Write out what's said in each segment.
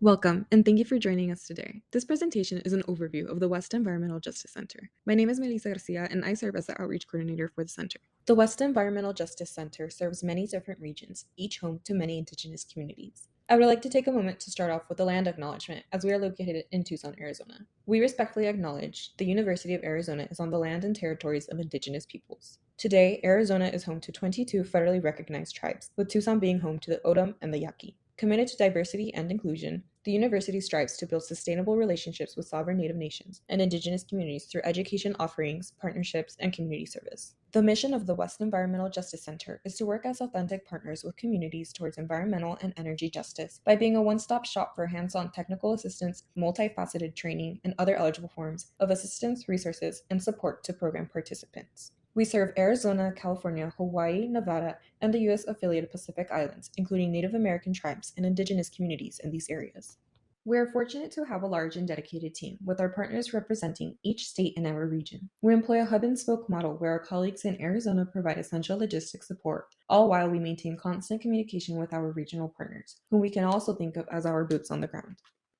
Welcome, and thank you for joining us today. This presentation is an overview of the West Environmental Justice Center. My name is Melissa Garcia, and I serve as the outreach coordinator for the center. The West Environmental Justice Center serves many different regions, each home to many Indigenous communities. I would like to take a moment to start off with a land acknowledgement, as we are located in Tucson, Arizona. We respectfully acknowledge the University of Arizona is on the land and territories of Indigenous peoples. Today, Arizona is home to 22 federally recognized tribes, with Tucson being home to the O'odham and the Yaqui. Committed to diversity and inclusion, the university strives to build sustainable relationships with sovereign Native nations and Indigenous communities through education offerings, partnerships, and community service. The mission of the West Environmental Justice Center is to work as authentic partners with communities towards environmental and energy justice by being a one-stop shop for hands-on technical assistance, multifaceted training, and other eligible forms of assistance, resources, and support to program participants. We serve Arizona, California, Hawaii, Nevada, and the U.S. affiliated Pacific Islands, including Native American tribes and Indigenous communities in these areas. We are fortunate to have a large and dedicated team, with our partners representing each state in our region. We employ a hub-and-spoke model where our colleagues in Arizona provide essential logistics support, all while we maintain constant communication with our regional partners, whom we can also think of as our boots on the ground.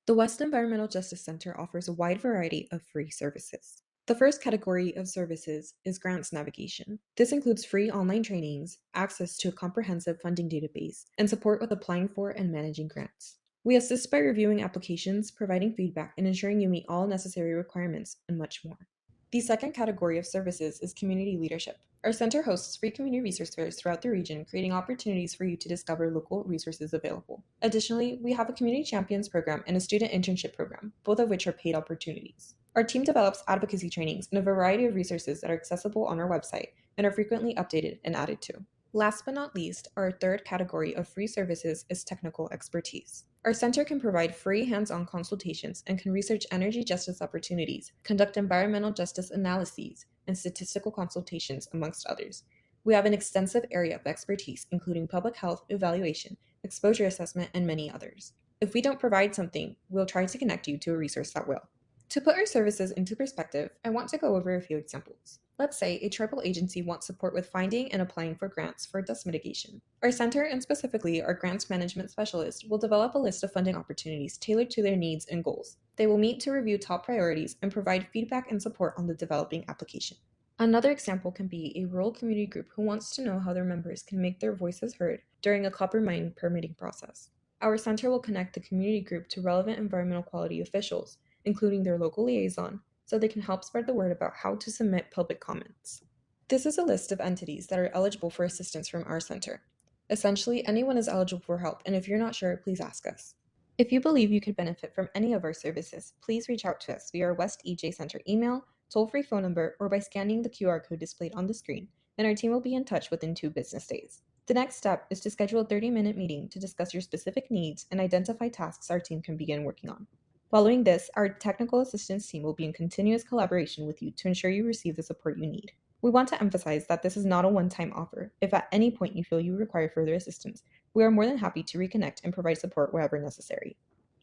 The West Environmental Justice Center offers a wide variety of free services. The first category of services is grants navigation. This includes free online trainings, access to a comprehensive funding database, and support with applying for and managing grants. We assist by reviewing applications, providing feedback, and ensuring you meet all necessary requirements, and much more. The second category of services is community leadership. Our center hosts free community resource fairs throughout the region, creating opportunities for you to discover local resources available. Additionally, we have a community champions program and a student internship program, both of which are paid opportunities. Our team develops advocacy trainings and a variety of resources that are accessible on our website and are frequently updated and added to. Last but not least, our third category of free services is technical expertise. Our center can provide free hands-on consultations and can research energy justice opportunities, conduct environmental justice analyses, and statistical consultations, amongst others. We have an extensive area of expertise, including public health, evaluation, exposure assessment, and many others. If we don't provide something, we'll try to connect you to a resource that will. To put our services into perspective, I want to go over a few examples. Let's say a tribal agency wants support with finding and applying for grants for dust mitigation. Our center, and specifically our grants management specialist, will develop a list of funding opportunities tailored to their needs and goals. They will meet to review top priorities and provide feedback and support on the developing application. Another example can be a rural community group who wants to know how their members can make their voices heard during a copper mine permitting process. Our center will connect the community group to relevant environmental quality officials, including their local liaison, so they can help spread the word about how to submit public comments. This is a list of entities that are eligible for assistance from our center. Essentially, anyone is eligible for help, and if you're not sure, please ask us. If you believe you could benefit from any of our services, please reach out to us via our West EJ Center email, toll-free phone number, or by scanning the QR code displayed on the screen, and our team will be in touch within 2 business days. The next step is to schedule a 30-minute meeting to discuss your specific needs and identify tasks our team can begin working on. Following this, our technical assistance team will be in continuous collaboration with you to ensure you receive the support you need. We want to emphasize that this is not a one-time offer. If at any point you feel you require further assistance, we are more than happy to reconnect and provide support wherever necessary.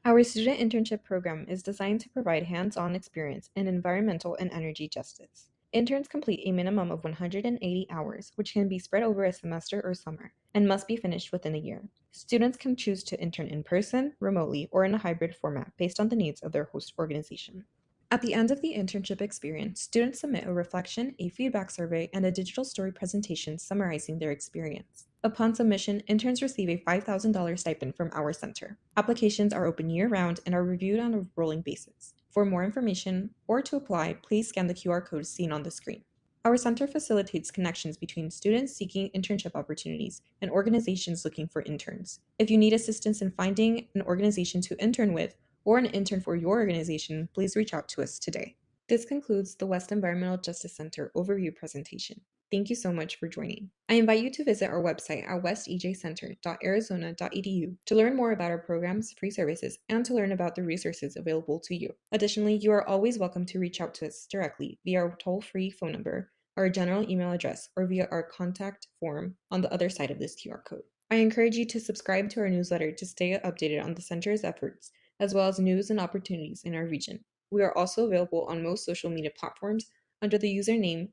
Our student internship program is designed to provide hands-on experience in environmental and energy justice. Interns complete a minimum of 180 hours, which can be spread over a semester or summer, and must be finished within a year. Students can choose to intern in person, remotely, or in a hybrid format based on the needs of their host organization. At the end of the internship experience, students submit a reflection, a feedback survey, and a digital story presentation summarizing their experience. Upon submission, interns receive a $5,000 stipend from our center. Applications are open year-round and are reviewed on a rolling basis. For more information or to apply, please scan the QR code seen on the screen. Our center facilitates connections between students seeking internship opportunities and organizations looking for interns. If you need assistance in finding an organization to intern with or an intern for your organization, please reach out to us today. This concludes the West Environmental Justice Center overview presentation. Thank you so much for joining. I invite you to visit our website at westejcenter.arizona.edu to learn more about our programs, free services, and to learn about the resources available to you. Additionally, you are always welcome to reach out to us directly via our toll-free phone number, our general email address, or via our contact form on the other side of this QR code. I encourage you to subscribe to our newsletter to stay updated on the center's efforts, as well as news and opportunities in our region. We are also available on most social media platforms under the username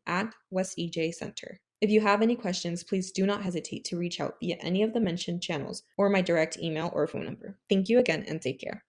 @WestEJCenter. If you have any questions, please do not hesitate to reach out via any of the mentioned channels or my direct email or phone number. Thank you again and take care.